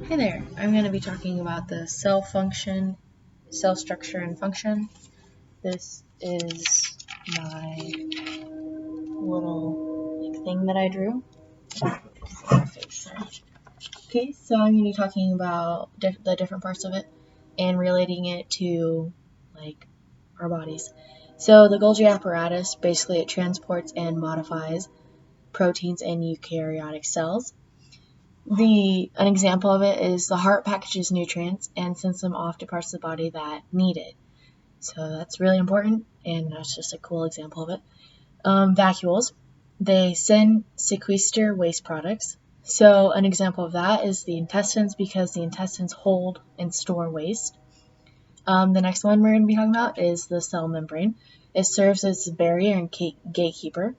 Hi there, I'm going to be talking about the cell function, cell structure and function. This is my little thing that I drew. Okay, so I'm going to be talking about the different parts of it and relating it to our bodies. So the Golgi apparatus, basically it transports and modifies proteins in eukaryotic cells. An example of it is the heart packages nutrients and sends them off to parts of the body that need it. So that's really important, and that's just a cool example of it. Vacuoles, they sequester waste products. So an example of that is the intestines, because the intestines hold and store waste. The next one we're going to be talking about is the cell membrane. It serves as a barrier and gatekeeper.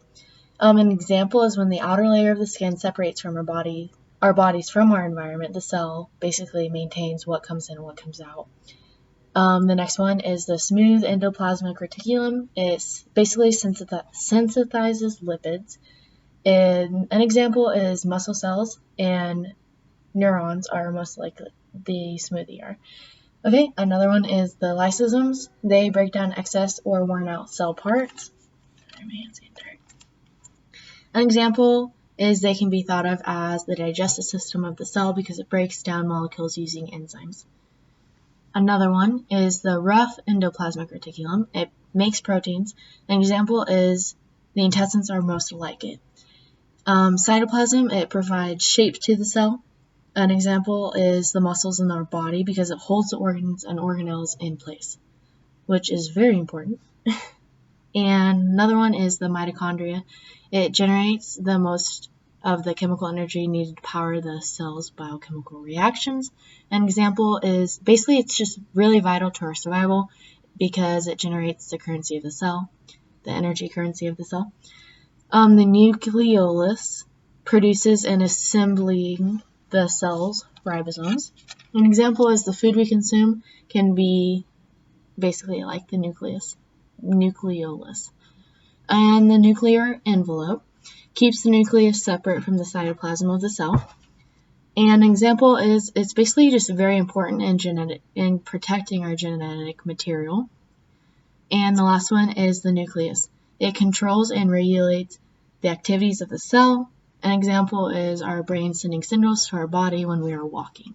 An example is when the outer layer of the skin separates from our bodies from our environment. The cell basically maintains what comes in and what comes out. The next one is the smooth endoplasmic reticulum. It basically sensitizes lipids. And an example is muscle cells, and neurons are most likely the smoother. Okay, another one is the lysosomes. They break down excess or worn out cell parts. An example is they can be thought of as the digestive system of the cell because it breaks down molecules using enzymes. Another one is the rough endoplasmic reticulum. It makes proteins. An example is the intestines are most like it. Cytoplasm, it provides shape to the cell. An example is the muscles in our body because it holds the organs and organelles in place, which is very important. And another one is the mitochondria. It generates the most of the chemical energy needed to power the cell's biochemical reactions. An example is basically it's just really vital to our survival because it generates the currency of the cell, the energy currency of the cell. The nucleolus produces and assembling the cell's ribosomes. An example is the food we consume can be basically like the nucleolus. And the nuclear envelope keeps the nucleus separate from the cytoplasm of the cell. And an example is it's basically just very important in protecting our genetic material. And the last one is the nucleus. It controls and regulates the activities of the cell. An example is our brain sending signals to our body when we are walking.